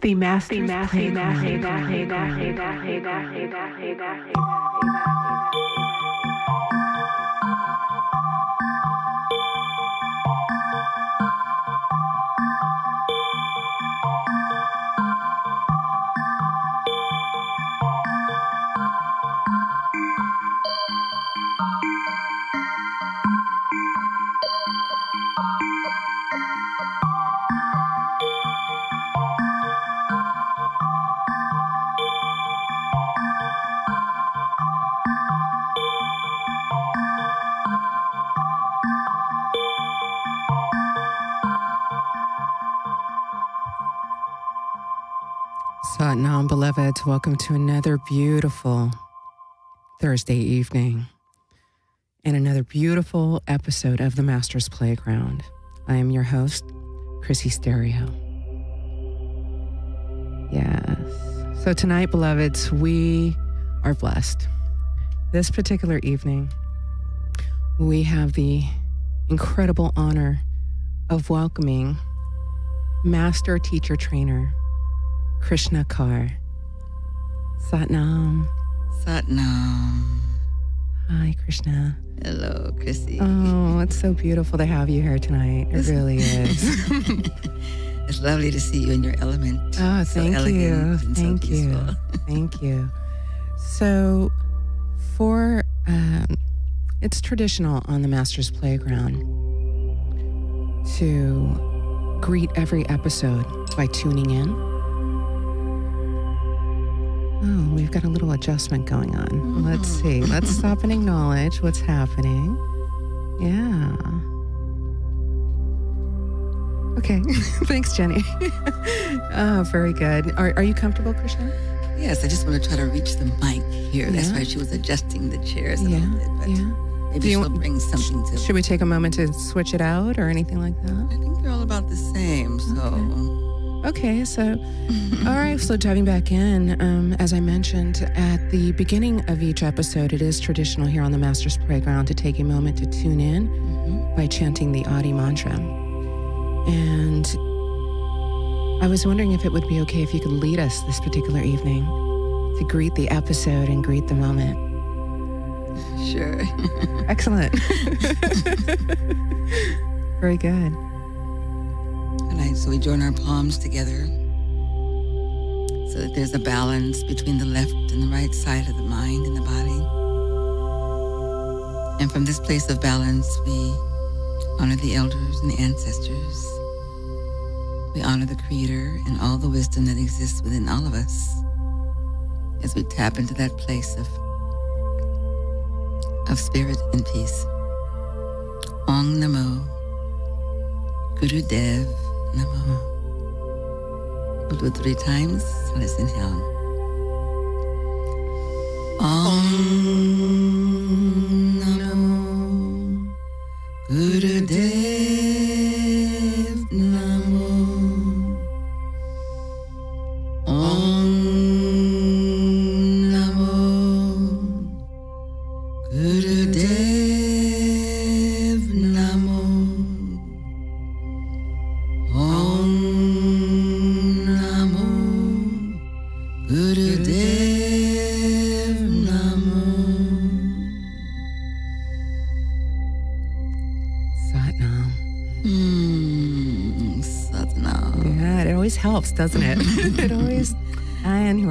The Master's Satnam, beloveds, welcome to another beautiful Thursday evening and another beautiful episode of the Master's Playground. I am your host, Chrissy Stereo. Yes. So tonight, beloveds, we are blessed. This particular evening, we have the incredible honor of welcoming Master Teacher Trainer Krishna Kaur. Satnam. Satnam. Hi, Krishna. Hello, Chrissy. Oh, it's so beautiful to have you here tonight. It really is. It's lovely to see you in your element. Oh, thank you. Thank you. Peaceful. Thank you. So, it's traditional on the Master's Playground to greet every episode by tuning in. Oh, we've got a little adjustment going on. Mm-hmm. Let's see. Let's stop and acknowledge what's happening. Yeah. Okay. Thanks, Jenny. Oh, very good. Are you comfortable, Krishna? Yes, I just want to try to reach the mic here. Yeah. That's why she was adjusting the chairs a little bit. But maybe she'll bring something to it. Should we take a moment to switch it out or anything like that? I think they're all about the same, so... Okay, so, all right, so diving back in, as I mentioned at the beginning of each episode, it is traditional here on the Master's Playground to take a moment to tune in by chanting the Adi mantra. And I was wondering if it would be okay if you could lead us this particular evening to greet the episode and greet the moment. Sure. Excellent. Very good. So we join our palms together so that there's a balance between the left and the right side of the mind and the body. And from this place of balance, we honor the elders and the ancestors. We honor the Creator and all the wisdom that exists within all of us as we tap into that place of spirit and peace. Om Namo Gurudev Namo. We'll do it 3 times. So let's inhale. Om Namo Gurudev Namo. Om Namo Gurudev Namo. Helps, doesn't it? It always, and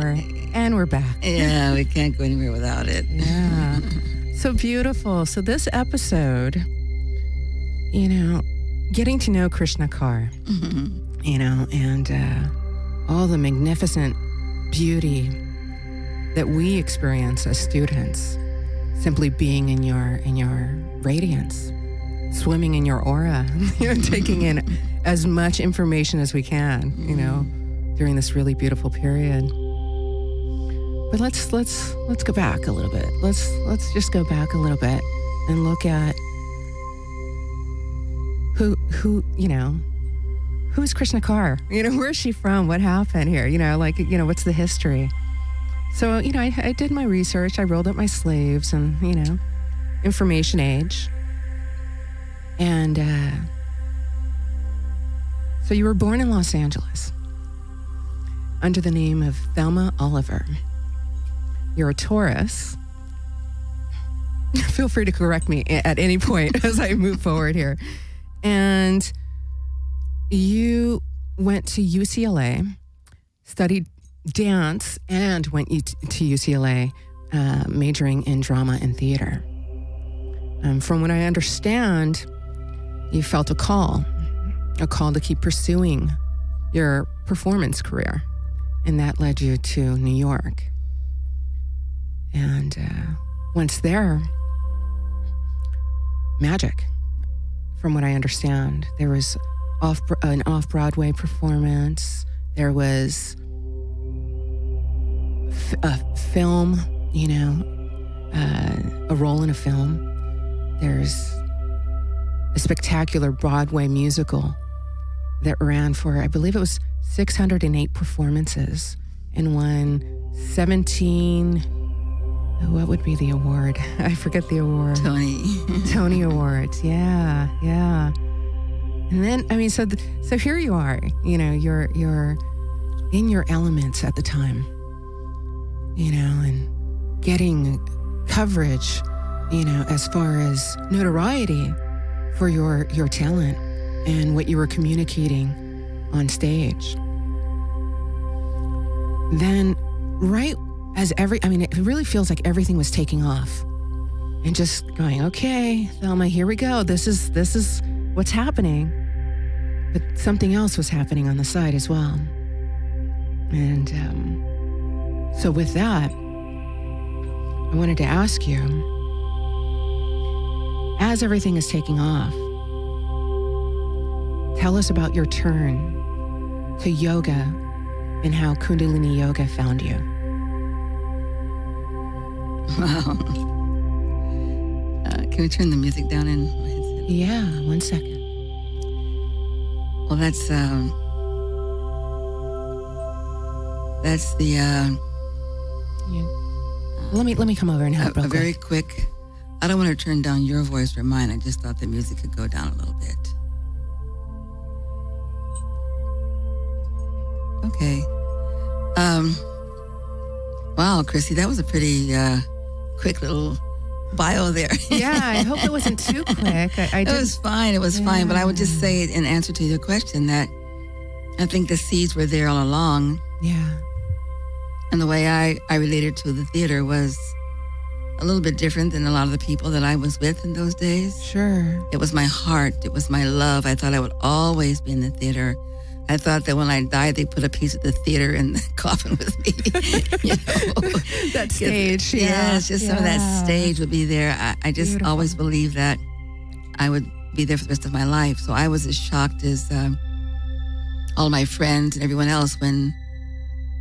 we're back. Yeah, we can't go anywhere without it. Yeah. So beautiful. So this episode, getting to know Krishna Kaur, and all the magnificent beauty that we experience as students, simply being in your radiance, swimming in your aura, taking in as much information as we can, during this really beautiful period. But let's go back a little bit. Let's just go back a little bit and look at who's Krishna Kaur? Where is she from? What happened here? What's the history? So, I did my research. I rolled up my sleeves and, information age. And so you were born in Los Angeles. under the name of Thelma Oliver. You're a Taurus. Feel free to correct me at any point as I move forward here. And you went to UCLA, studied dance, and went to UCLA, majoring in drama and theater. From what I understand, you felt a call to keep pursuing your performance career, and that led you to New York. And once there, magic, from what I understand. There was an off-Broadway performance. There was a film, a role in a film. There's a spectacular Broadway musical that ran for, I believe it was 608 performances and won 17, what would be the award? I forget the award. Tony Awards, yeah. And then, so here you are, you're in your elements at the time, and getting coverage, as far as notoriety for your talent and what you were communicating on stage. Then, right as it really feels like everything was taking off and just going, okay, Thelma, here we go. This is what's happening. But something else was happening on the side as well. And so with that, I wanted to ask you, as everything is taking off, tell us about your turn to yoga and how Kundalini Yoga found you. Wow. Can we turn the music down in my headset? Yeah, 1 second. Well, that's the Yeah. Let me come over and help. a very quick. I don't want to turn down your voice or mine. I just thought the music could go down a little bit. Okay. Wow, Chrissy, that was a pretty quick little bio there. Yeah, I hope it wasn't too quick. It was fine. It was fine. But I would just say, in answer to your question, that I think the seeds were there all along. Yeah. And the way I related to the theater was a little bit different than a lot of the people that I was with in those days. Sure. It was my heart. It was my love. I thought I would always be in the theater. I thought that when I died, they'd put a piece of the theater in the coffin with me. That stage, yeah. Yes, just some of that stage would be there. I just Beautiful. Always believed that I would be there for the rest of my life. So I was as shocked as all my friends and everyone else when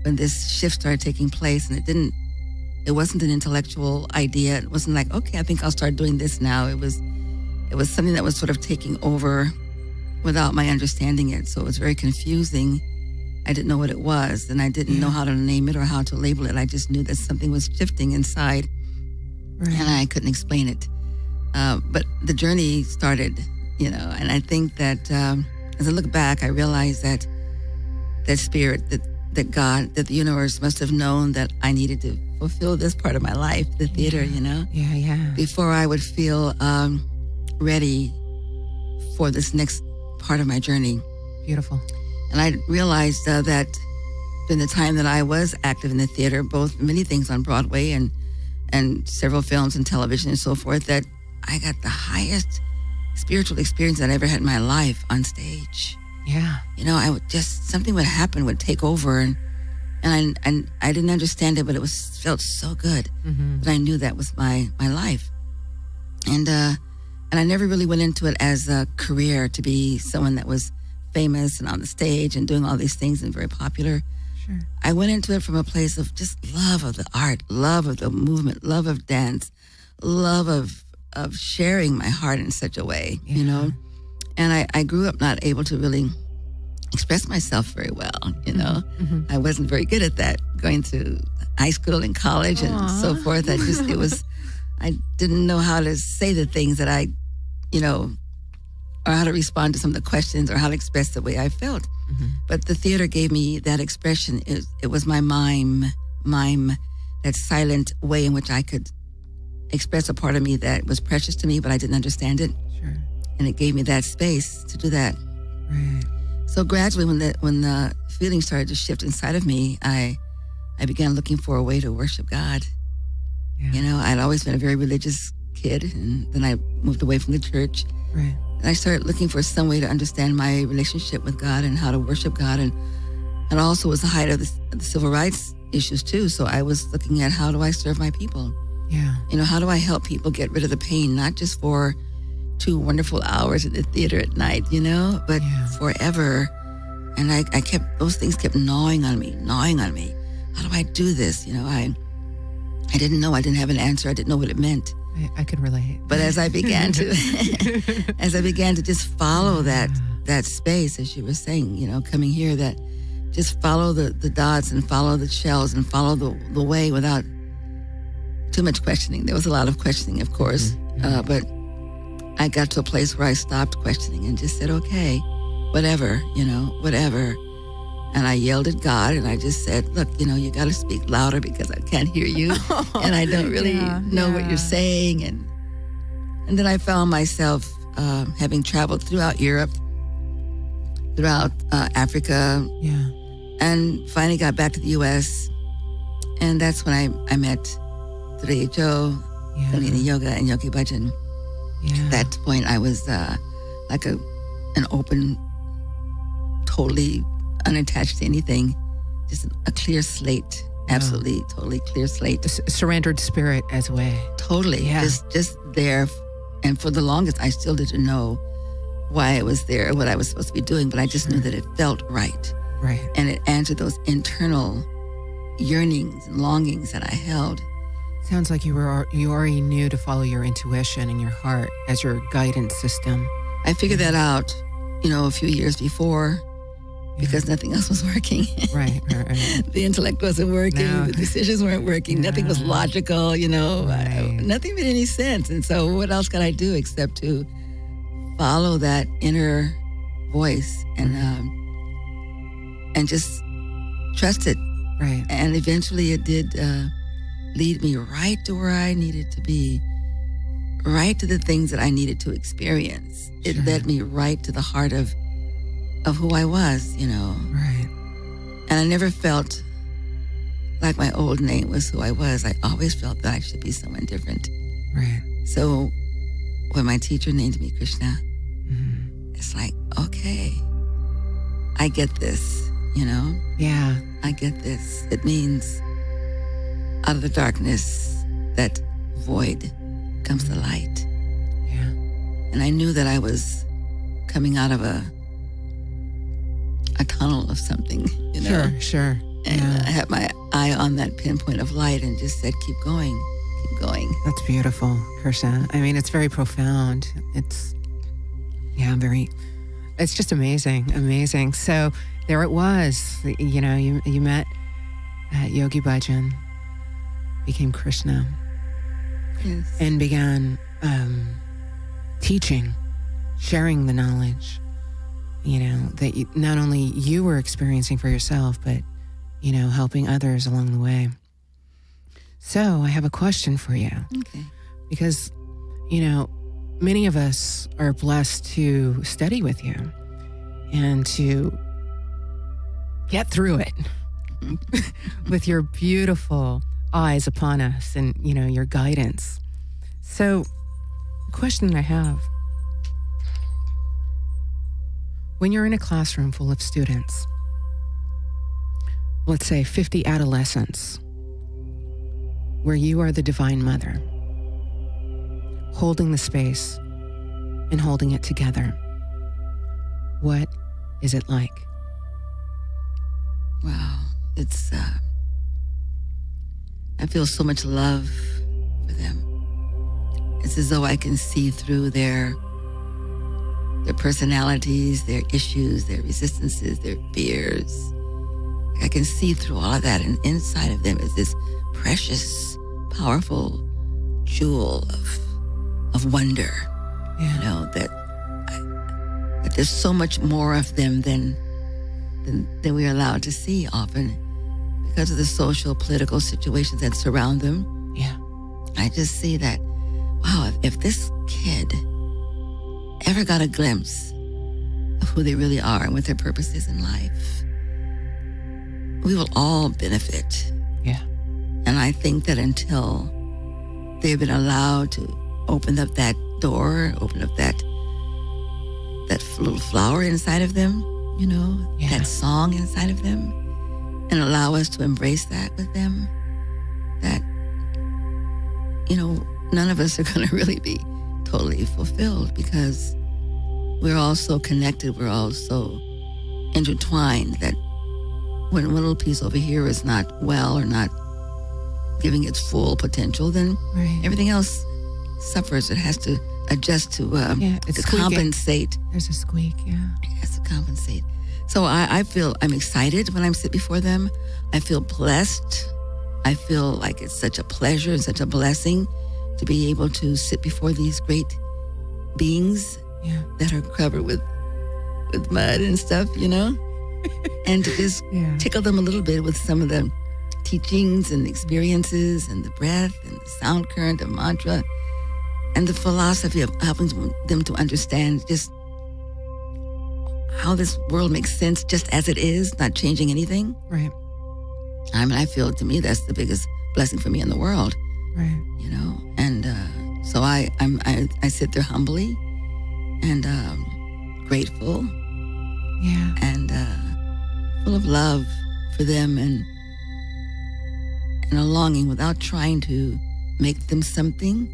this shift started taking place. And it wasn't an intellectual idea. It wasn't like, okay, I think I'll start doing this now. It was something that was sort of taking over without my understanding it. So it was very confusing. I didn't know what it was, and I didn't know how to name it or how to label it. I just knew that something was shifting inside, and I couldn't explain it. But the journey started, and I think that as I look back, I realized that spirit, that God, that the universe must have known that I needed to fulfill this part of my life, the theater, Yeah. before I would feel ready for this next part of my journey. Beautiful. And I realized that in the time that I was active in the theater, both many things on Broadway and several films and television and so forth, that I got the highest spiritual experience that I ever had in my life on stage. Yeah. I would something would happen, would take over, and I didn't understand it, but it felt so good that I knew that was my life. And I never really went into it as a career to be someone that was famous and on the stage and doing all these things and very popular. Sure. I went into it from a place of just love of the art, love of the movement, love of dance, love of sharing my heart in such a way, And I grew up not able to really express myself very well, I wasn't very good at that, going to high school and college and so forth. I didn't know how to say the things that I, or how to respond to some of the questions, or how to express the way I felt. Mm-hmm. But the theater gave me that expression. It was my mime, that silent way in which I could express a part of me that was precious to me, but I didn't understand it. Sure. And it gave me that space to do that. Right. So gradually, when the feelings started to shift inside of me, I began looking for a way to worship God. Yeah. You know, I'd always been a very religious kid, and then I moved away from the church. Right. And I started looking for some way to understand my relationship with God and how to worship God. And also was the height of the civil rights issues too. So I was looking at, how do I serve my people? Yeah. You know, how do I help people get rid of the pain, not just for 2 wonderful hours at the theater at night, you know, but forever. And those things kept gnawing on me. How do I do this? You know, I didn't know. I didn't have an answer. I didn't know what it meant. I can relate. But as I began to, just follow that space, as you were saying, you know, coming here, that just follow the dots and follow the shells and follow the way without too much questioning. There was a lot of questioning, of course, but I got to a place where I stopped questioning and just said, okay, whatever, you know, whatever. And I yelled at God, and I just said, look, you know, you got to speak louder because I can't hear you. And I don't really know what you're saying. And then I found myself having traveled throughout Europe, throughout Africa, and finally got back to the U.S. And that's when I met Skidrow, Kundalini Yoga, and Yogi Bhajan. At that point, I was like an open, totally unattached to anything, just a clear slate, absolutely, totally clear slate. A surrendered spirit as a way. Totally, just there. And for the longest, I still didn't know why I was there, what I was supposed to be doing, but I just knew that it felt right. Right. And it answered those internal yearnings and longings that I held. Sounds like you already knew to follow your intuition and your heart as your guidance system. I figured that out, you know, a few years before, because nothing else was working. Right. The intellect wasn't working. No. The decisions weren't working. Nothing was logical, you know. Nothing made any sense. And so what else could I do except to follow that inner voice and just trust it. Right. And eventually it did lead me right to where I needed to be, right to the things that I needed to experience. It led me right to the heart of who I was, you know. Right. And I never felt like my old name was who I was. I always felt that I should be someone different. Right. So when my teacher named me Krishna, it's like, okay, I get this, you know? Yeah. I get this. It means out of the darkness, that void, comes the light. Yeah. And I knew that I was coming out of a tunnel of something, you know? Sure. And I had my eye on that pinpoint of light and just said, keep going. That's beautiful, Krishna. I mean, it's very profound. It's just amazing. So there it was, you know, you met Yogi Bhajan, became Krishna, and began teaching, sharing the knowledge, you know, that not only you were experiencing for yourself, but, you know, helping others along the way. So I have a question for you. Okay. Because, you know, many of us are blessed to study with you and to get through it with your beautiful eyes upon us and, you know, your guidance. So the question I have, when you're in a classroom full of students, let's say 50 adolescents, where you are the Divine Mother, holding the space and holding it together, what is it like? Wow, it's, I feel so much love for them. It's as though I can see through their personalities, their issues, their resistances, their fears. I can see through all of that, and inside of them is this precious, powerful jewel of wonder, you know, that there's so much more of them than we're allowed to see often because of the social, political situations that surround them. Yeah. I just see that, wow, if this kid ever got a glimpse of who they really are and what their purpose is in life, we will all benefit. Yeah. And I think that until they've been allowed to open up that door, open up that little flower inside of them, you know, that song inside of them, and allow us to embrace that with them, that, you know, none of us are going to really be totally fulfilled because we're all so connected, we're all so intertwined that when one little piece over here is not well or not giving its full potential, then everything else suffers. It has to adjust to compensate. There's a squeak, It has to compensate. So I feel I'm excited when I sit before them. I feel blessed. I feel like it's such a pleasure and such a blessing to be able to sit before these great beings that are covered with mud and stuff, you know, and to just tickle them a little bit with some of the teachings and experiences and the breath and the sound current of mantra and the philosophy of helping them to understand just how this world makes sense just as it is, not changing anything. Right. I mean, I feel to me that's the biggest blessing for me in the world. Right. You know, and so I sit there humbly and grateful. Yeah. And full of love for them and a longing without trying to make them something,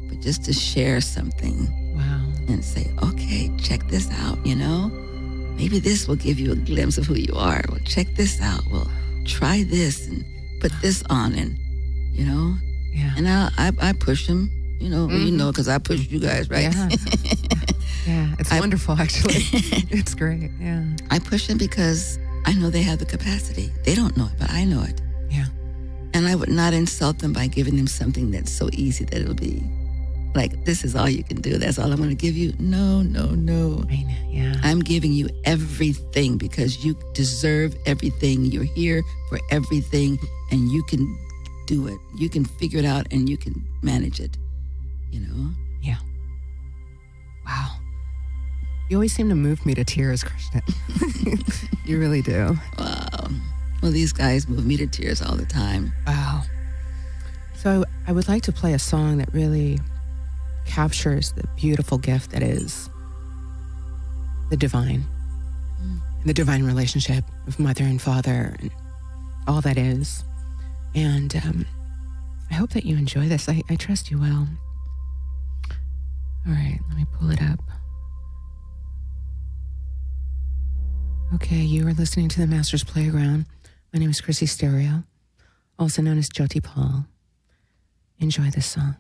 but just to share something. Wow. And say, okay, check this out, you know? Maybe this will give you a glimpse of who you are. Well, check this out. Well, try this and put this on and, you know? Yeah. And I push them, you know, you know, because I push you guys, right? Yeah. Yeah, it's wonderful, actually. It's great, yeah. I push them because I know they have the capacity. They don't know it, but I know it. Yeah. And I would not insult them by giving them something that's so easy that it'll be like, this is all you can do. That's all I'm going to give you. No, no, no. I know, yeah. I'm giving you everything because you deserve everything. You're here for everything and you can do it. You can figure it out and you can manage it, you know? Yeah. Wow. You always seem to move me to tears, Krishna. You really do. Wow. Well, these guys move me to tears all the time. Wow. So I would like to play a song that really captures the beautiful gift that is the divine, the divine relationship of mother and father and all that is. And I hope that you enjoy this. I trust you will. All right, let me pull it up. Okay, you are listening to the Master's Playground. My name is Chrissy Stereo, also known as Jyoti Paul. Enjoy this song.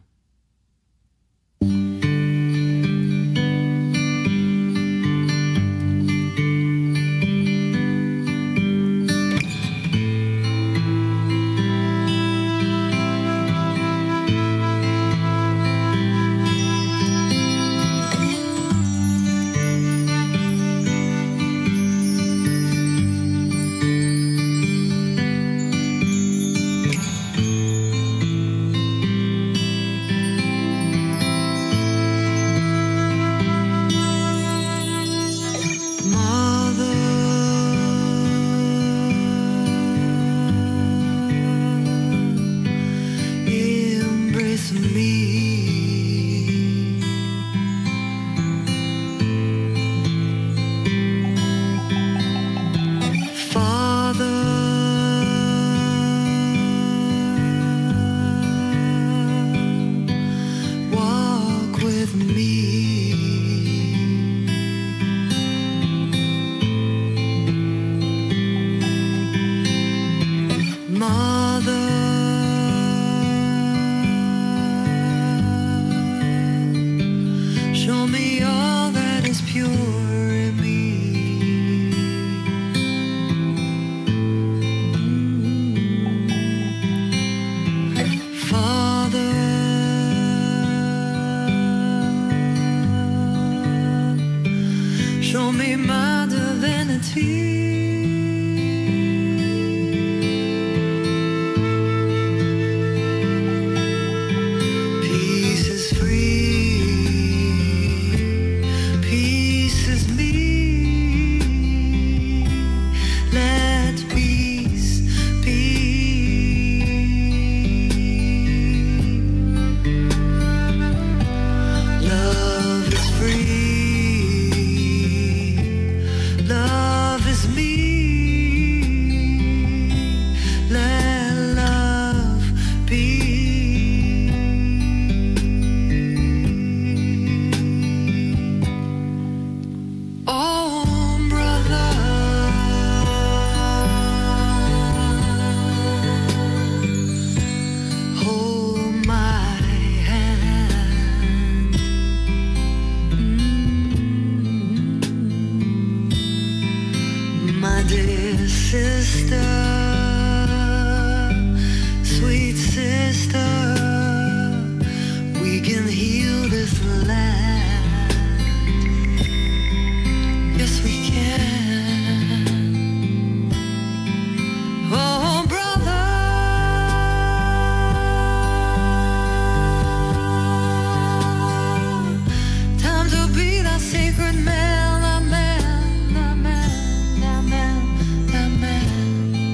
Sacred man, the man, the man, the man, the man.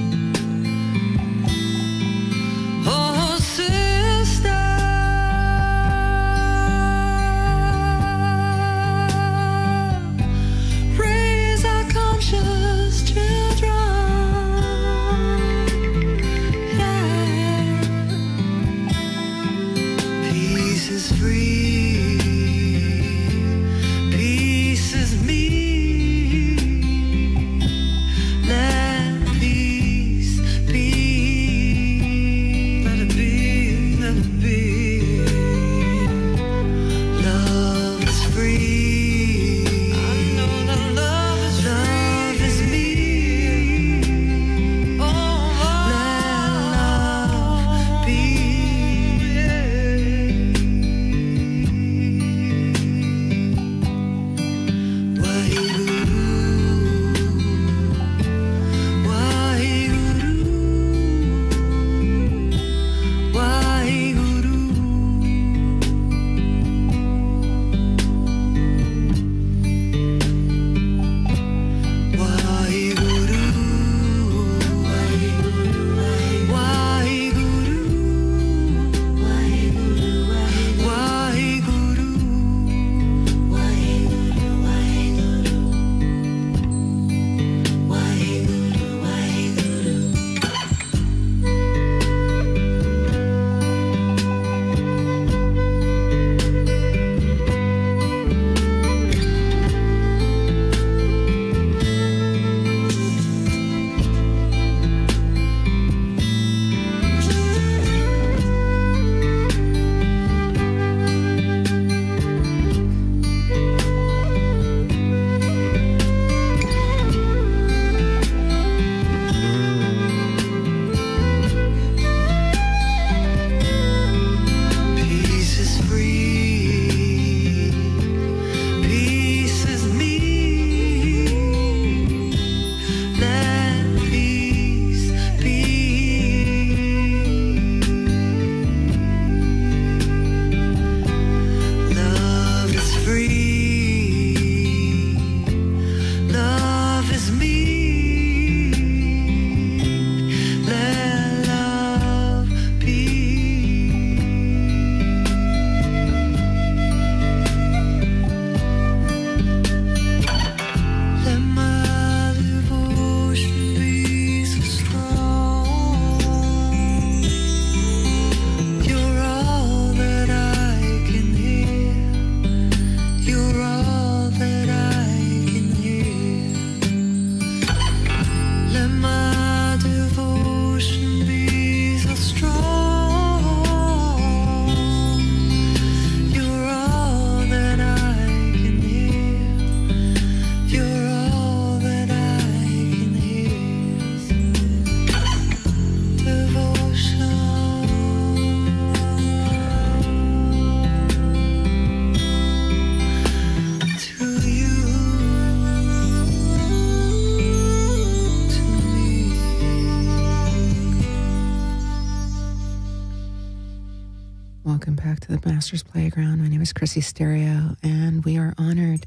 Welcome back to the Master's Playground. My name is Chrissy Stereo, and we are honored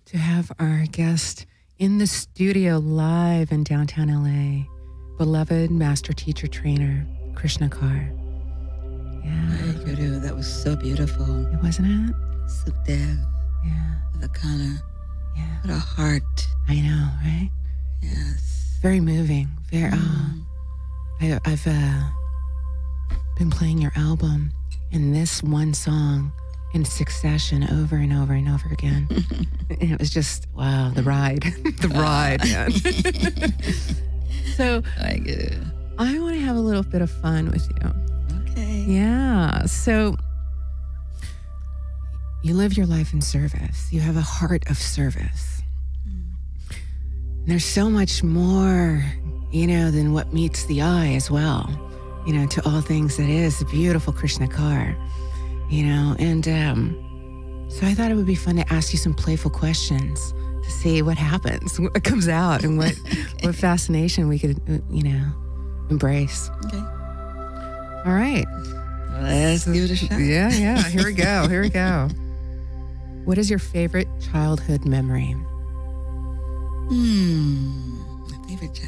to have our guest in the studio live in downtown LA, beloved master teacher trainer, Krishna Kaur. Yeah. Skidrow, that was so beautiful. Wasn't it? Sukhdev. Yeah. Lakana. Yeah. What a heart. I know, right? Yes. Very moving. Very. I've been playing your album and this one song in succession over and over and over again. And it was just, wow, the ride. The ride, man. So I get it. I want to have a little bit of fun with you. Okay. Yeah. So you live your life in service. You have a heart of service. And there's so much more, than what meets the eye as well. To all things that is the beautiful Krishna Kaur, and so I thought it would be fun to ask you some playful questions to see what happens, what comes out, and what fascination we could, embrace. Okay. All right. Let's give it a shot. Yeah. Here we go. What is your favorite childhood memory? My favorite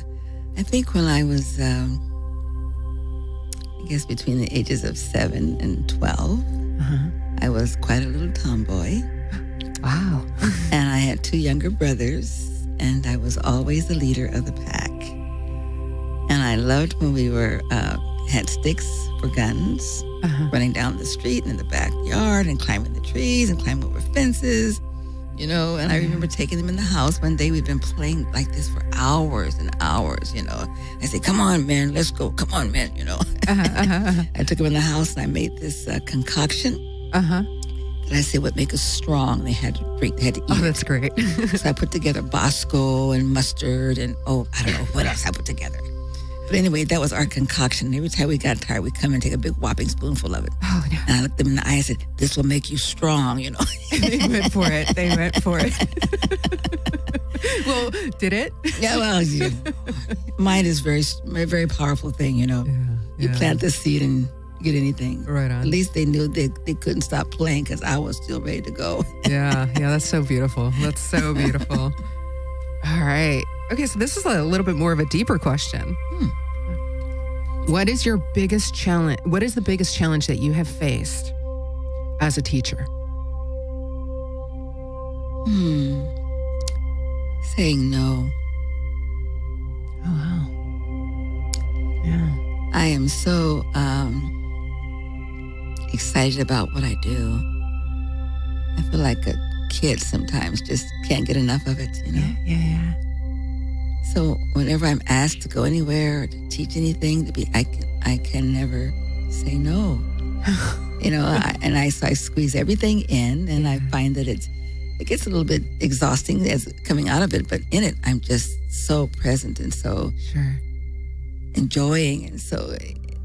I think when I was, I guess between the ages of 7 and 12, I was quite a little tomboy. Wow. And I had 2 younger brothers, and I was always the leader of the pack. And I loved when we had sticks for guns, running down the street and in the backyard and climbing the trees and climbing over fences. And I remember taking them in the house. One day we'd been playing like this for hours and hours, I said, come on, man, let's go. Come on, man, I took them in the house and I made this concoction that I said would make us strong. They had to eat. Oh, that's great. So I put together Bosco and mustard and, I don't know what else I put together. But anyway, that was our concoction. Every time we got tired, we'd come and take a big whopping spoonful of it. Oh, no. And I looked them in the eye and said, this will make you strong, They went for it. Well, did it? Yeah, well, mind is very, very powerful thing, You plant the seed and get anything. Right on. At least they knew they couldn't stop playing because I was still ready to go. Yeah, that's so beautiful. All right. Okay, so this is a little bit more of a deeper question. What is your biggest challenge? What is the biggest challenge that you have faced as a teacher? Saying no. Oh, wow. Yeah. I am so excited about what I do. I feel like a kid sometimes, just can't get enough of it, Yeah. So whenever I'm asked to go anywhere or to teach anything, I can never say no. So I squeeze everything in, and I find that it gets a little bit exhausting as coming out of it, but in it I'm just so present and so enjoying, and so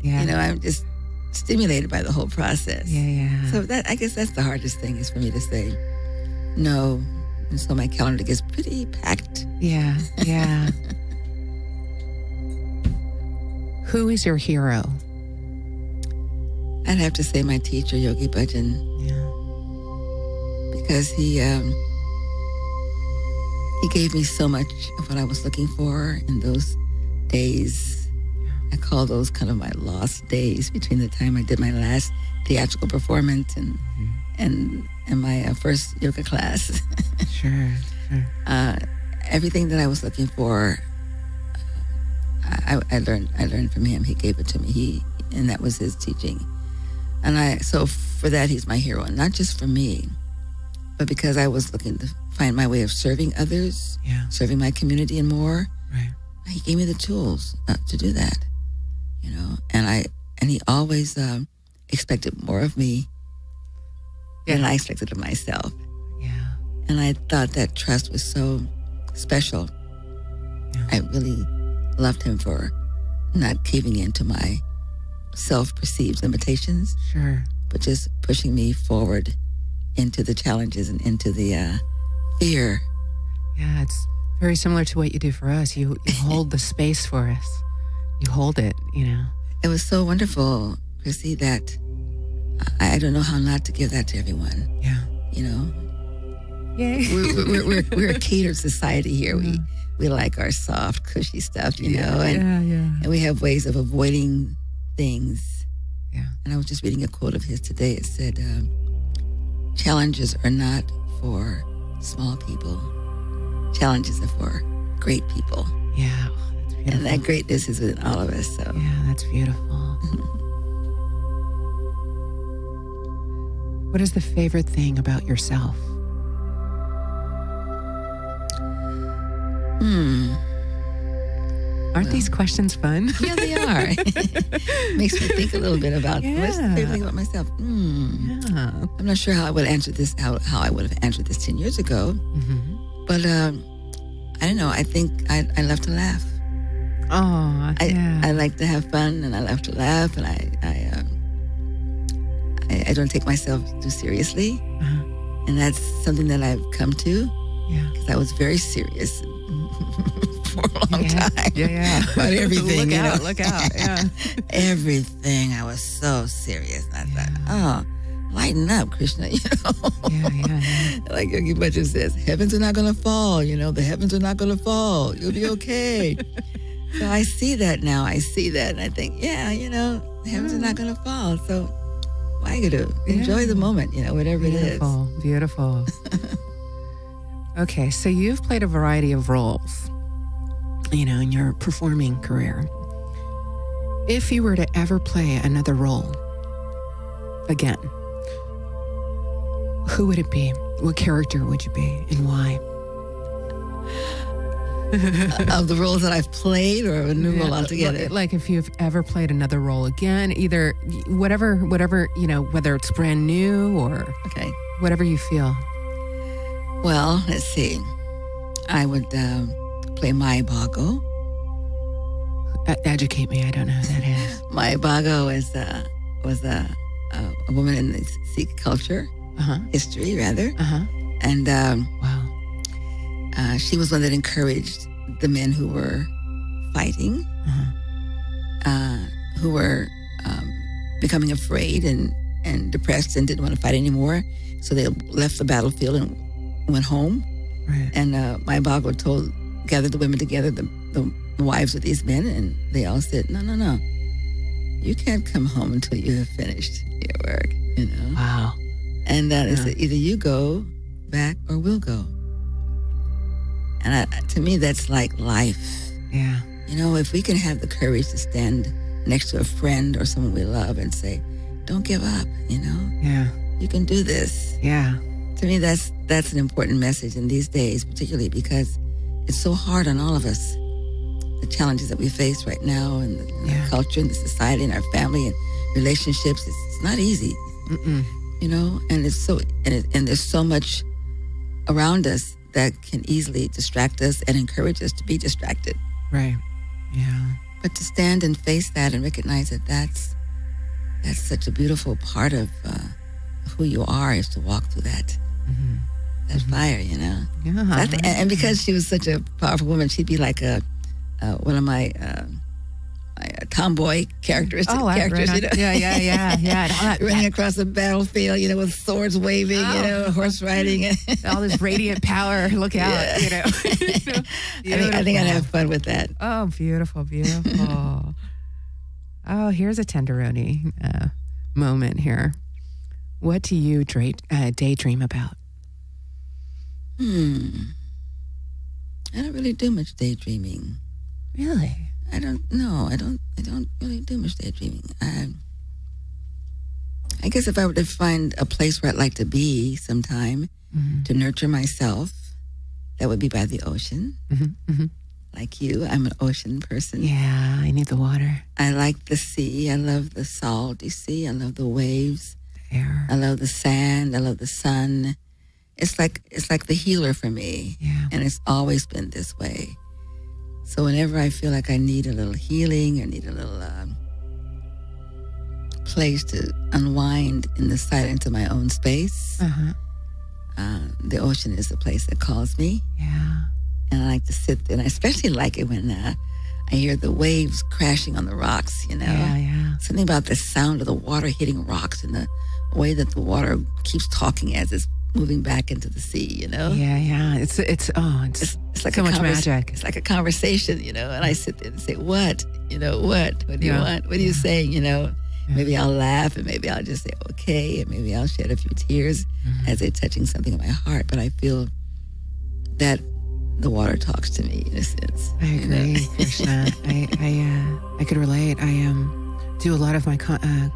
I'm just stimulated by the whole process. Yeah. So I guess that's the hardest thing, is for me to say no. And so my calendar gets pretty packed. Yeah. Who is your hero? I'd have to say my teacher, Yogi Bhajan. Yeah. Because he gave me so much of what I was looking for in those days. I call those kind of my lost days between the time I did my last theatrical performance and my first yoga class. Sure. Everything that I was looking for, I learned from him. He gave it to me. And that was his teaching. And so for that, he's my hero, and not just for me, but because I was looking to find my way of serving others, serving my community and more. Right. He gave me the tools to do that, and he always expected more of me than I expected of myself. Yeah. And I thought that trust was so special. Yeah. I really loved him for not caving into my self-perceived limitations. Sure. But just pushing me forward into the challenges and into the fear. Yeah, it's very similar to what you do for us. You hold the space for us. You hold it, It was so wonderful, Chrissy, that I don't know how not to give that to everyone. Yeah. You know, Yay. we're a catered society here. We like our soft, cushy stuff, you know, and we have ways of avoiding things. Yeah. And I was just reading a quote of his today. It said, "Challenges are not for small people. Challenges are for great people." Yeah. Oh, that's beautiful. And that greatness is within all of us. So yeah, that's beautiful. What is the favorite thing about yourself? Aren't these questions fun? Yeah, they are. Makes me think a little bit about what's the favorite thing about myself. Yeah. I'm not sure how I would answer this, how I would have answered this 10 years ago. But I don't know. I think I love to laugh. Oh, yeah. I like to have fun, and I love to laugh, and I don't take myself too seriously. And that's something that I've come to. Yeah. Because I was very serious for a long time. Yeah. About everything. Look out. Yeah. Everything. I was so serious. And I thought, oh, lighten up, Krishna, you know. Yeah. Like Yogi Bhajan says, heavens are not going to fall, you know. The heavens are not going to fall. You'll be okay. So I see that now. I see that, and I think, yeah, you know, the heavens are not going to fall. So why you to enjoy the moment, you know, whatever it is. Beautiful. Okay, so you've played a variety of roles, you know, in your performing career. If you were to ever play another role again, who would it be? What character would you be, and why? Of the roles that I've played, or a new role altogether? Like if you've ever played another role again, either whatever, you know, whether it's brand new or whatever you feel. Well, let's see. I would play Maya Bhago. Educate me. I don't know who that is. Maya Bhago was a woman in the Sikh culture, history rather. And wow. She was one that encouraged the men who were fighting, who were becoming afraid and depressed and didn't want to fight anymore. So they left the battlefield and went home. Right. And Maya Bhago gathered the women together, the wives of these men, and they all said, no. You can't come home until you have finished your work, you know? Wow. And they said, either you go back or we'll go. And to me, that's like life. Yeah. You know, if we can have the courage to stand next to a friend or someone we love and say, don't give up, you know? Yeah. You can do this. Yeah. To me, that's an important message in these days, particularly because it's so hard on all of us. The challenges that we face right now, and the culture, and the society, and our family, and relationships, it's not easy. You know, and it's so, and there's so much around us that can easily distract us and encourage us to be distracted. Right. Yeah. But to stand and face that and recognize that that's such a beautiful part of who you are, is to walk through that fire, you know. Yeah. So and because she was such a powerful woman, she'd be like one of my tomboy characters. You know? Yeah. Running across the battlefield, you know, with swords waving, you know, horse riding. All this radiant power. Look out, you know. I think I'd have fun with that. Oh, beautiful. Oh, here's a tenderoni moment here. What do you daydream about? I don't really do much daydreaming. Really? I don't really do much daydreaming. I guess if I were to find a place where I'd like to be sometime to nurture myself, that would be by the ocean. Like you, I'm an ocean person. Yeah, I need the water. I like the sea. I love the salty sea. I love the waves. The air. I love the sand. I love the sun. It's like the healer for me. Yeah. And it's always been this way. So whenever I feel like I need a little healing or need a little place to unwind in the silence of my own space, the ocean is the place that calls me. Yeah. And I like to sit there. And I especially like it when I hear the waves crashing on the rocks, you know. Yeah. Something about the sound of the water hitting rocks and the way that the water keeps talking as it's moving back into the sea, you know? Yeah. It's like so much magic. It's like a conversation, you know? And I sit there and say, what? You know, what? What do you want? What are you saying, you know? Maybe I'll laugh and maybe I'll just say, okay. And maybe I'll shed a few tears as they're touching something in my heart. But I feel that the water talks to me in a sense. I agree, Krishna. I could relate. I do a lot of my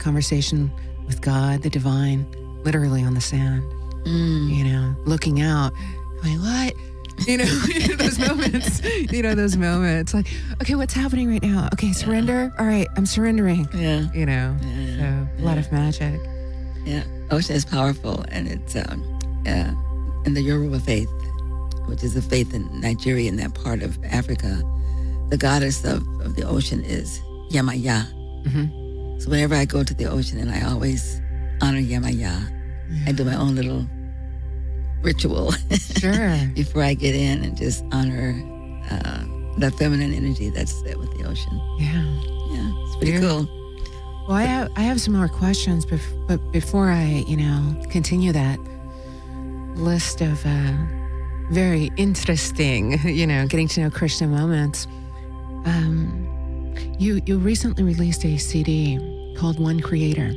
conversation with God, the divine, literally on the sand. You know, looking out, going, what? You know, those moments. Like, okay, what's happening right now? Okay, surrender. All right, I'm surrendering. Yeah. You know, so a lot of magic. Yeah, ocean is powerful, and it's in the Yoruba faith, which is a faith in Nigeria, in that part of Africa, the goddess of the ocean is Yamaya. So whenever I go to the ocean, and I always honor Yamaya, I do my own little ritual before I get in and just honor the feminine energy that's there with the ocean. Yeah, it's pretty cool. Well, I have some more questions, but before I, continue that list of very interesting, getting to know Krishna moments, you recently released a CD called One Creator,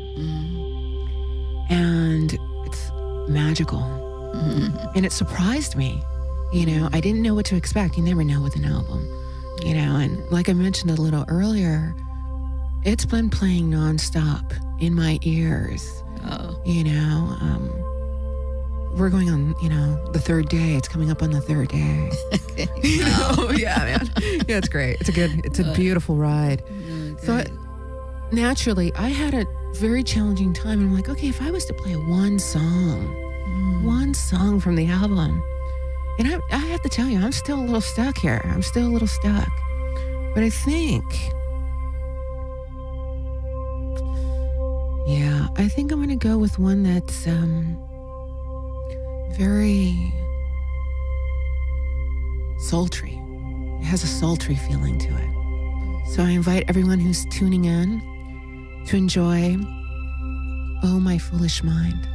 and it's magical, and it surprised me. I didn't know what to expect. You never know with an album, and like I mentioned a little earlier, it's been playing nonstop in my ears. We're going on, the third day. It's coming up on the third day. Yeah, man. Yeah, it's great. It's a beautiful ride. So naturally, I had a very challenging time. I'm like, okay, if I was to play one song from the album, and I have to tell you, I'm still a little stuck here. But I think, I'm going to go with one that's very sultry. It has a sultry feeling to it. So I invite everyone who's tuning in to enjoy Oh My Foolish Mind.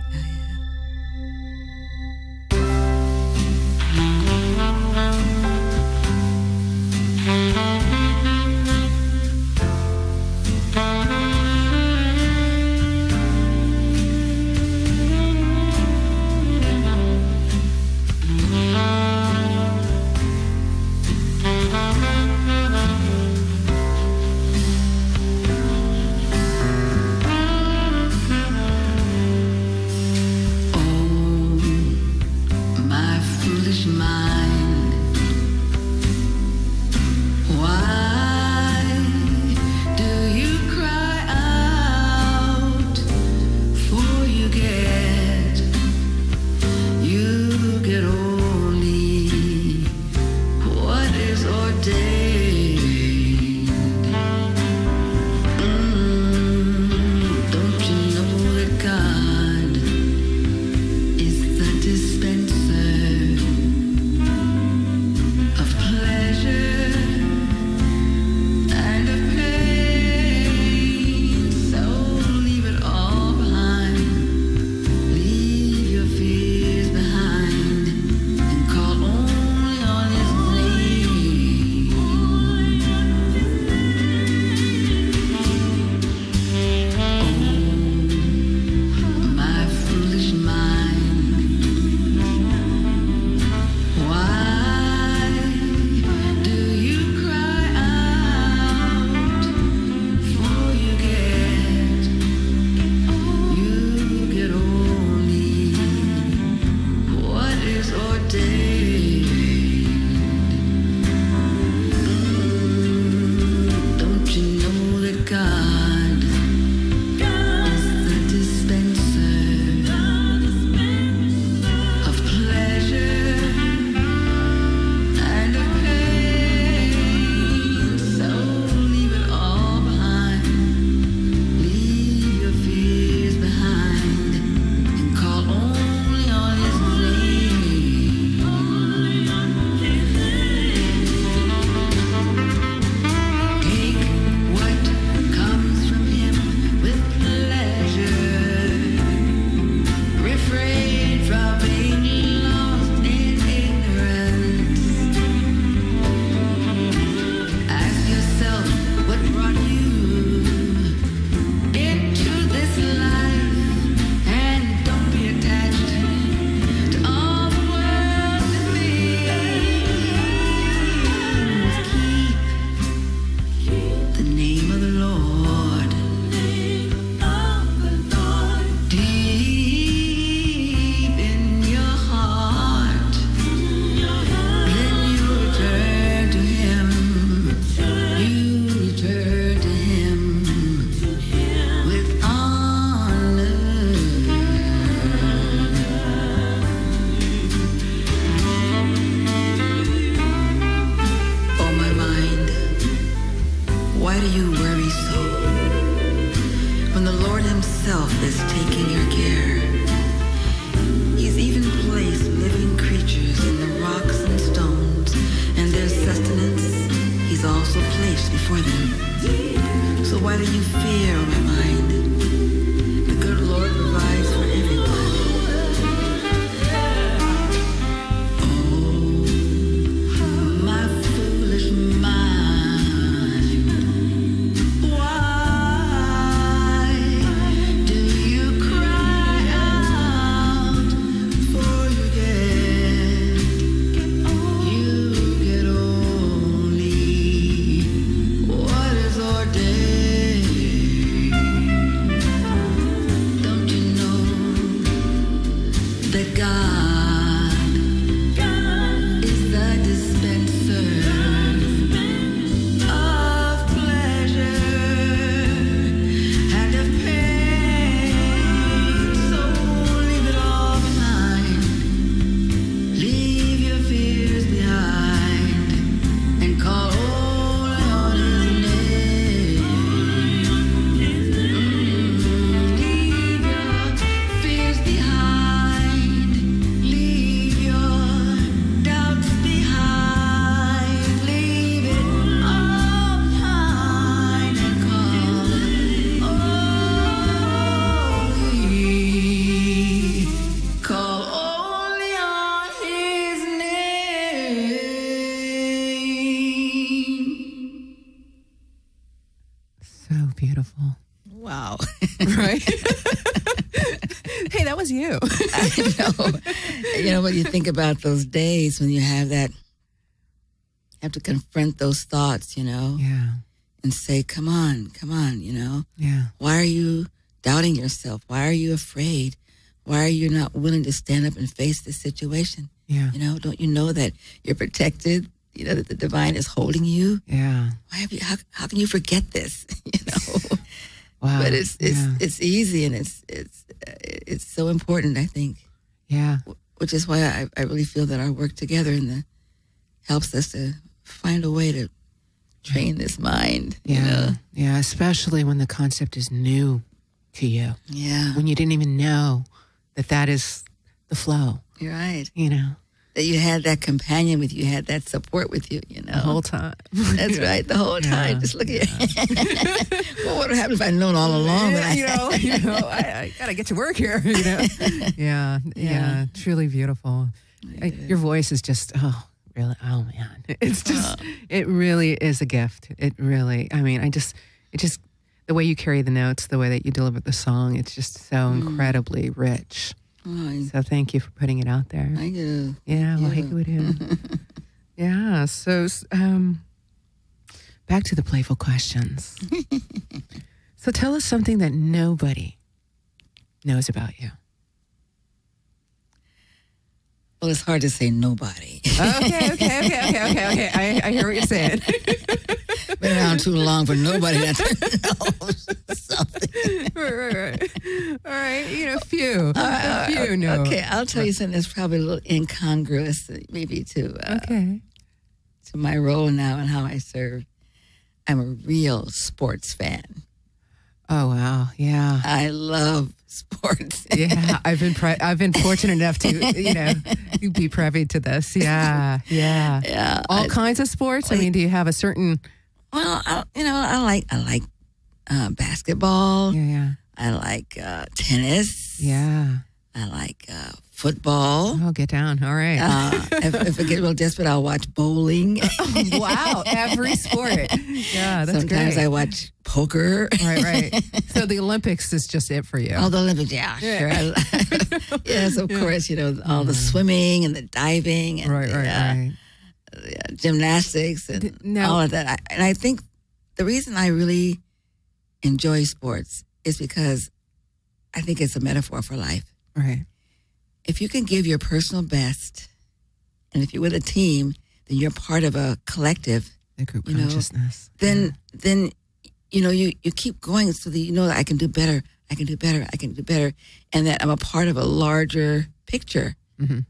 you worry so when the Lord himself is taking your care? He's even placed living creatures in the rocks and stones, and their sustenance he's also placed before them. So why do you fear, oh my mind? The good Lord provides for everyone. Beautiful. Wow. Right? Hey, that was you. I know. You know, when you think about those days when you have to confront those thoughts, you know? Yeah. And say, come on, you know? Yeah. Why are you doubting yourself? Why are you afraid? Why are you not willing to stand up and face this situation? Yeah. You know, don't you know that you're protected? You know, that the divine is holding you? Yeah. How can you forget this? You know? Wow. But it's easy, and it's so important, I think. Yeah. Which is why I really feel that our work together helps us to find a way to train this mind. Yeah. You know? Yeah. Especially when the concept is new to you. Yeah. When you didn't even know that is the flow. You're right. You know? That you had that companion with you, had that support with you, you know. The whole time. That's right, the whole time. Just look at well, what would happen if I'd known all along? That I gotta get to work here, you know. Yeah. Truly beautiful. Your voice is just, really, oh man. It's just, it really is a gift. It really, I mean, it just, the way you carry the notes, the way that you deliver the song, it's just so incredibly rich. Oh, So thank you for putting it out there. I do. Yeah, well, hey, we do. Yeah, so back to the playful questions. So tell us something that nobody knows about you. Well, it's hard to say nobody. Okay. I hear what you're saying. Been around too long for nobody not to know something. Right. All right, a few. A few, no. Okay, I'll tell you something that's probably a little incongruous, maybe to my role now and how I serve. I'm a real sports fan. Oh wow, yeah. I love sports. Yeah, I've been fortunate enough to be privy to this. Yeah. All kinds of sports. I mean, do you have a certain? Well, I like basketball. Yeah. I like tennis. Yeah. I like football. Oh, get down. All right. If I get real desperate, I'll watch bowling. Wow. Every sport. Yeah, that's Sometimes great. I watch poker. Right. So the Olympics is just it for you. Oh, the Olympics, yeah. Sure. Yes, of course, all the swimming and the diving. And Right. Gymnastics and all of that. And I think the reason I really enjoy sports is because I think it's a metaphor for life. Right. If you can give your personal best, and if you're with a team, then you're part of a collective. The group consciousness. Then you keep going so that you know that I can do better, and that I'm a part of a larger picture. Mm-hmm.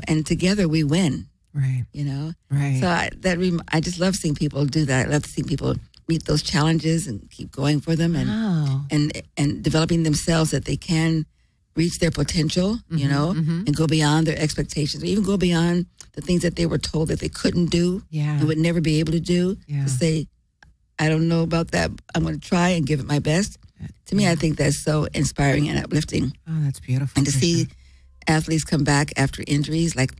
And together we win. Right. Right. Right. So I just love seeing people do that. I love seeing people meet those challenges and keep going for them, and developing themselves that they can reach their potential, and go beyond their expectations, or even go beyond the things that they were told that they couldn't do and would never be able to do. To say, I don't know about that. I'm going to try and give it my best. To me, I think that's so inspiring and uplifting. Oh, that's beautiful. And to see athletes come back after injuries, like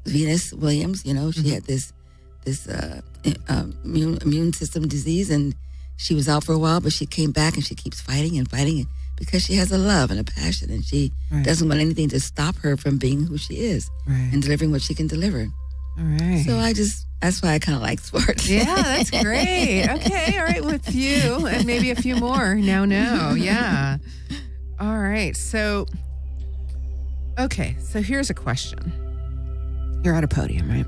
Venus Williams, she had this immune system disease, and she was out for a while, but she came back and she keeps fighting and fighting because she has a love and a passion, and she doesn't want anything to stop her from being who she is and delivering what she can deliver. All right. So that's why I kind of like sports. Yeah, that's great. Okay, all right, with you and maybe a few more. Now, yeah. All right, so here's a question. You're at a podium, right?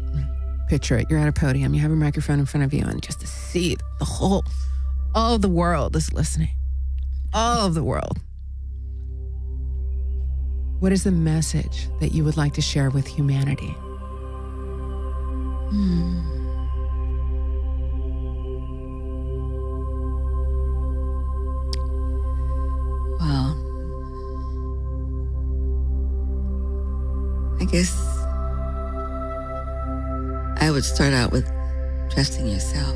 Picture it. You're at a podium. You have a microphone in front of you, and just to see all of the world is listening. All of the world. What is the message that you would like to share with humanity? Well, I guess I would start out with trusting yourself,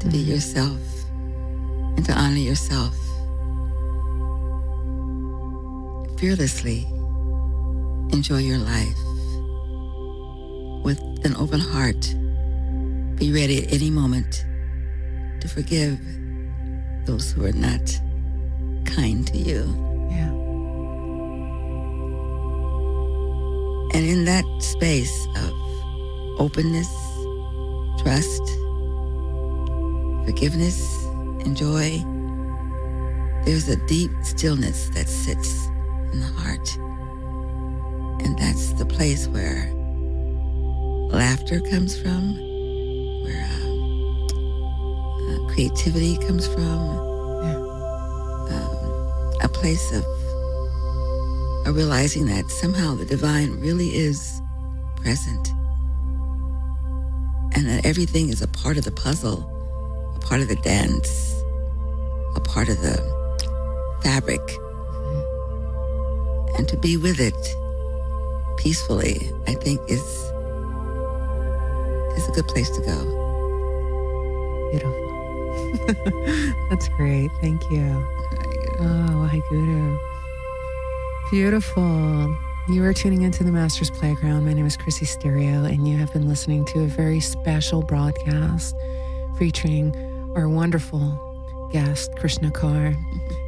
to be yourself, and to honor yourself. Fearlessly enjoy your life with an open heart. Be ready at any moment to forgive those who are not kind to you. Yeah. And in that space of openness, trust, forgiveness, and joy, there's a deep stillness that sits in the heart. And that's the place where laughter comes from, where creativity comes from, a place of realizing that somehow the divine really is present, and that everything is a part of the puzzle, a part of the dance, a part of the fabric. And to be with it peacefully, I think is a good place to go. Beautiful. That's great. Thank you. Oh, Waiguru. Beautiful. You are tuning into the Master's Playground. My name is Chrissy Stereo, and you have been listening to a very special broadcast featuring our wonderful guest, Krishna Kaur.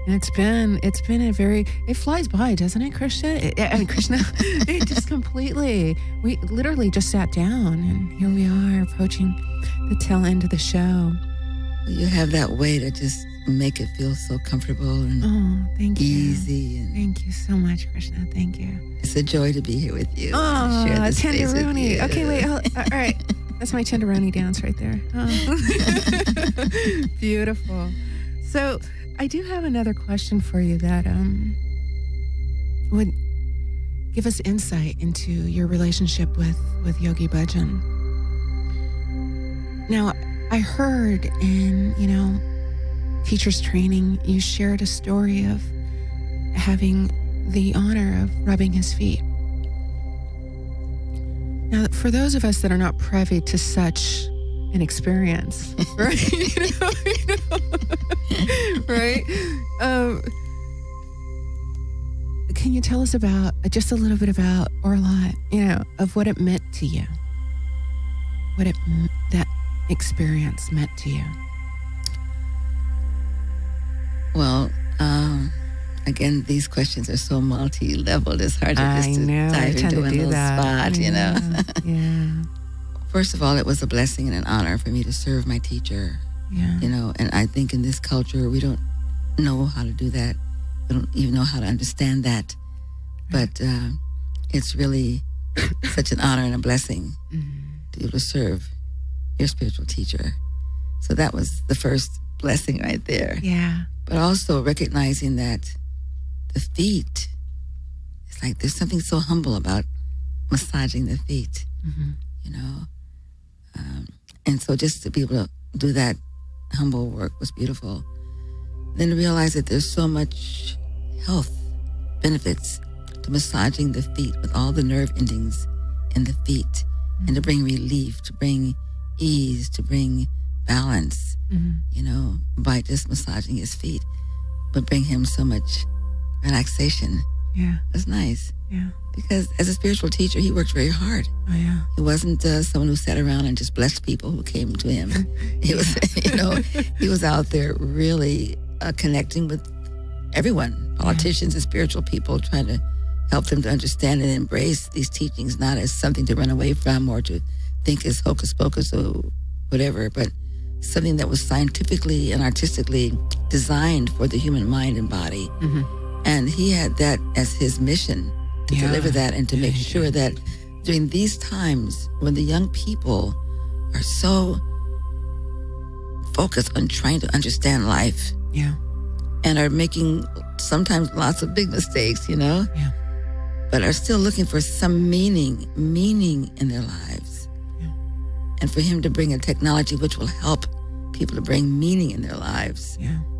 And it's been it flies by, doesn't it, Krishna? Krishna, it just completely, we literally just sat down, and here we are approaching the tail end of the show. You have that way to just make it feel so comfortable and thank you. Easy. And thank you so much, Krishna. Thank you. It's a joy to be here with you. Oh, share this space with tenderoni. you. Okay, wait. All right. That's my tenderoni dance right there. Oh. Beautiful. So I do have another question for you that would give us insight into your relationship with Yogi Bhajan. Now, I heard in, teacher's training, you shared a story of having the honor of rubbing his feet. Now, for those of us that are not privy to such an experience, right? Right? Can you tell us about, just a little bit about, or a lot, of what it meant to you? What that experience meant to you? Well, again, these questions are so multi-leveled. It's hard to dive into one little spot, Yeah. First of all, it was a blessing and an honor for me to serve my teacher. Yeah. And I think in this culture, we don't know how to do that. We don't even know how to understand that. Right. But it's really such an honor and a blessing to be able to serve your spiritual teacher. So that was the first blessing right there. Yeah. But also recognizing that the feet, it's like there's something so humble about massaging the feet, and so just to be able to do that humble work was beautiful. Then to realize that there's so much health benefits to massaging the feet with all the nerve endings in the feet, and to bring relief, to bring ease, to bring balance, you know, by just massaging his feet, but bring him so much relaxation. Yeah. It's nice. Yeah. Because as a spiritual teacher, he worked very hard. Oh, yeah. He wasn't someone who sat around and just blessed people who came to him. He was, you know, he was out there really connecting with everyone, politicians and spiritual people, trying to help them to understand and embrace these teachings, not as something to run away from or to think is hocus pocus or whatever, but something that was scientifically and artistically designed for the human mind and body. And he had that as his mission, to deliver that and to make sure that during these times when the young people are so focused on trying to understand life and are making sometimes lots of big mistakes, you know, but are still looking for some meaning in their lives. And for him to bring a technology which will help people to bring meaning in their lives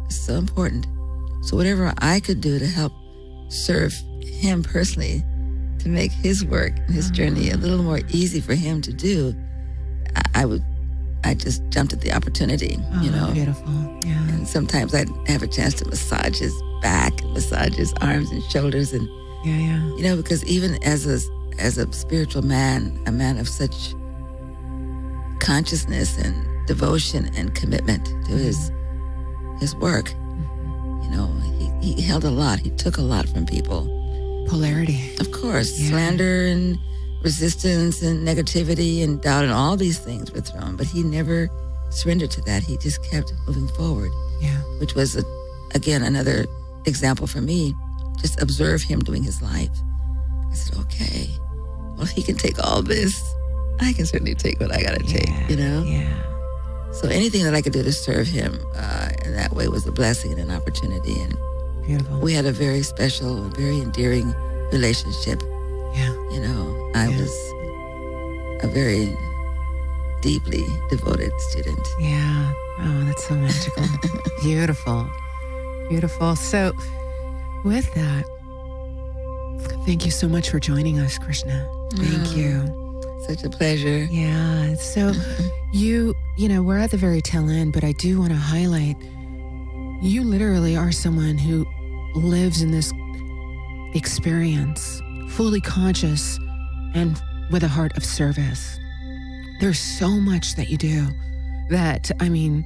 is so important. So whatever I could do to help serve him personally, to make his work and his journey a little more easy for him to do, I just jumped at the opportunity, you know. Beautiful. Yeah. And sometimes I'd have a chance to massage his back and massage his arms and shoulders, and you know, because even as a spiritual man, a man of such consciousness and devotion and commitment to his work, you know, he held a lot. He took a lot from people. Polarity. Of course. Slander and resistance and negativity and doubt and all these things were thrown. But he never surrendered to that. He just kept moving forward. Which was, again, another example for me. Just observe him doing his life. I said, okay, well, if he can take all this, I can certainly take what I got to take, you know? So anything that I could do to serve him in that way was a blessing and an opportunity. And beautiful. We had a very special, a very endearing relationship. You know, I was a very deeply devoted student. Oh, that's so magical. Beautiful. Beautiful. So with that, thank you so much for joining us, Krishna. Thank you. Such a pleasure. So you know, we're at the very tail end, but I do want to highlight, you literally are someone who lives in this experience, fully conscious and with a heart of service. There's so much that you do that, I mean,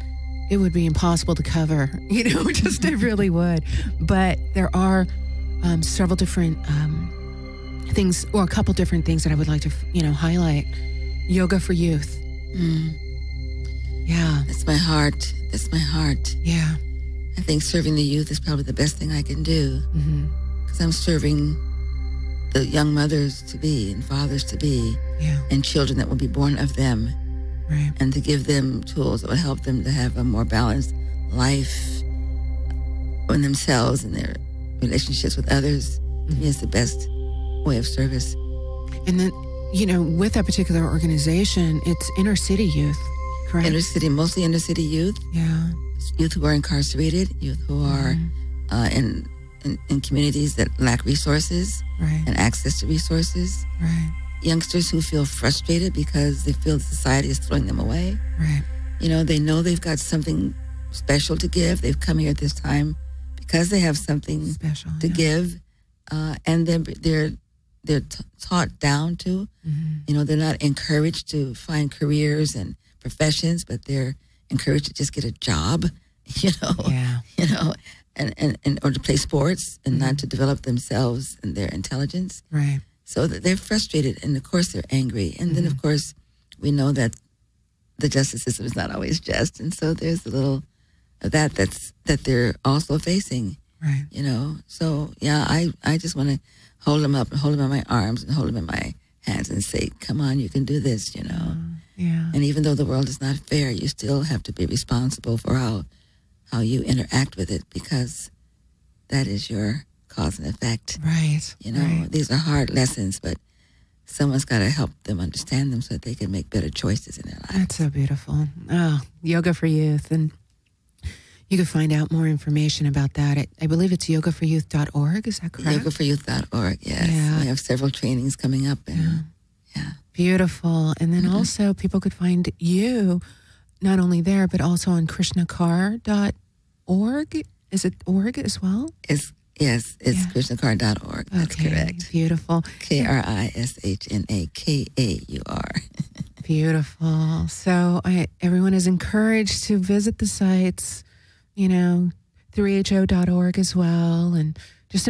it would be impossible to cover, you know, just it really would. But there are several different things, or a couple different things that I would like to, you know, highlight. Yoga for youth. That's my heart. That's my heart. I think serving the youth is probably the best thing I can do, because I'm serving the young mothers to be and fathers to be, and children that will be born of them, and to give them tools that will help them to have a more balanced life in themselves and their relationships with others. To me, it's the best way of service. And then, you know, with that particular organization, it's inner city youth, correct? Inner city, mostly inner city youth. Youth who are incarcerated, youth who are in communities that lack resources and access to resources. Youngsters who feel frustrated because they feel society is throwing them away. You know, they know they've got something special to give. They've come here at this time because they have something special to give, and they're taught down to. You know, they're not encouraged to find careers and professions, but they're encouraged to just get a job, you know, you know, and or to play sports and not to develop themselves and their intelligence. So that they're frustrated, and of course they're angry. And then of course we know that the justice system is not always just, and so there's a little of that they're also facing. You know, so I just want to hold them up and hold them in my arms and hold them in my hands and say, come on, you can do this, you know. And even though the world is not fair, you still have to be responsible for how you interact with it, because that is your cause and effect. You know, these are hard lessons, but someone's got to help them understand them so that they can make better choices in their lives. That's so beautiful. Oh, Yoga for Youth. And you can find out more information about that I believe it's yogaforyouth.org. Is that correct? Yogaforyouth.org, yes. Yeah. We have several trainings coming up. And, yeah. Beautiful. And then also people could find you not only there, but also on krishnakar.org. Is it org as well? It's krishnakar.org. That's correct. Beautiful. KRISHNAKAUR. Beautiful. So everyone is encouraged to visit the sites, 3ho.org as well, and just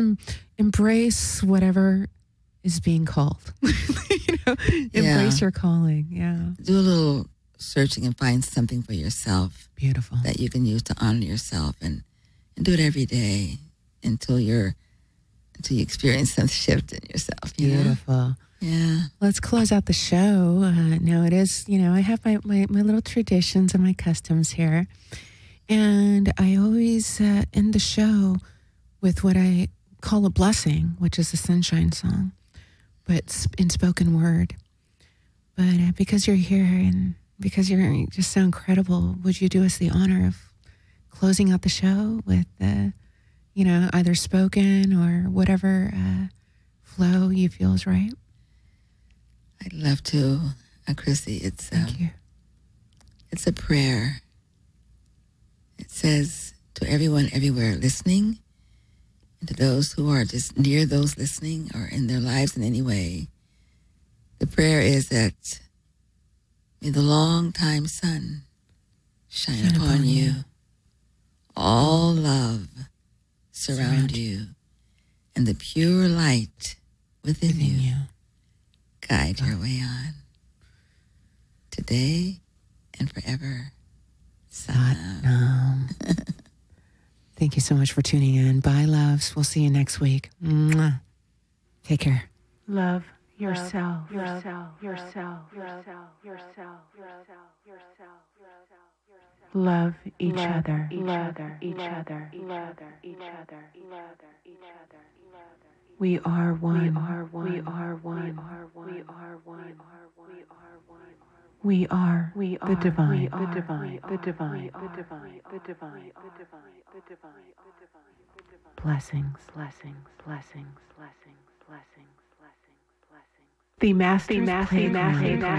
embrace whatever is being called. Embrace your calling. Yeah. Do a little searching and find something for yourself. Beautiful. That you can use to honor yourself, and do it every day until you experience some shift in yourself. Beautiful. Yeah. Let's close out the show. Now it is, I have my little traditions and my customs here. And I always end the show with what I call a blessing, which is a sunshine song, but in spoken word. But because you're here and because you're just so incredible, would you do us the honor of closing out the show with, either spoken or whatever flow you feel is right? I'd love to, Chrissy. Thank you. It's a prayer. It says, to everyone everywhere listening, and to those who are just near those listening or in their lives in any way, the prayer is that may the long-time sun shine upon you. All love surround you, and the pure light within you guide your way on. Today and forever. Satnam. Thank you so much for tuning in. Bye, loves. We'll see you next week. Mwah. Take care. Love yourself. Love each other. We are one. We are the divine. Blessings. The Master's Playground.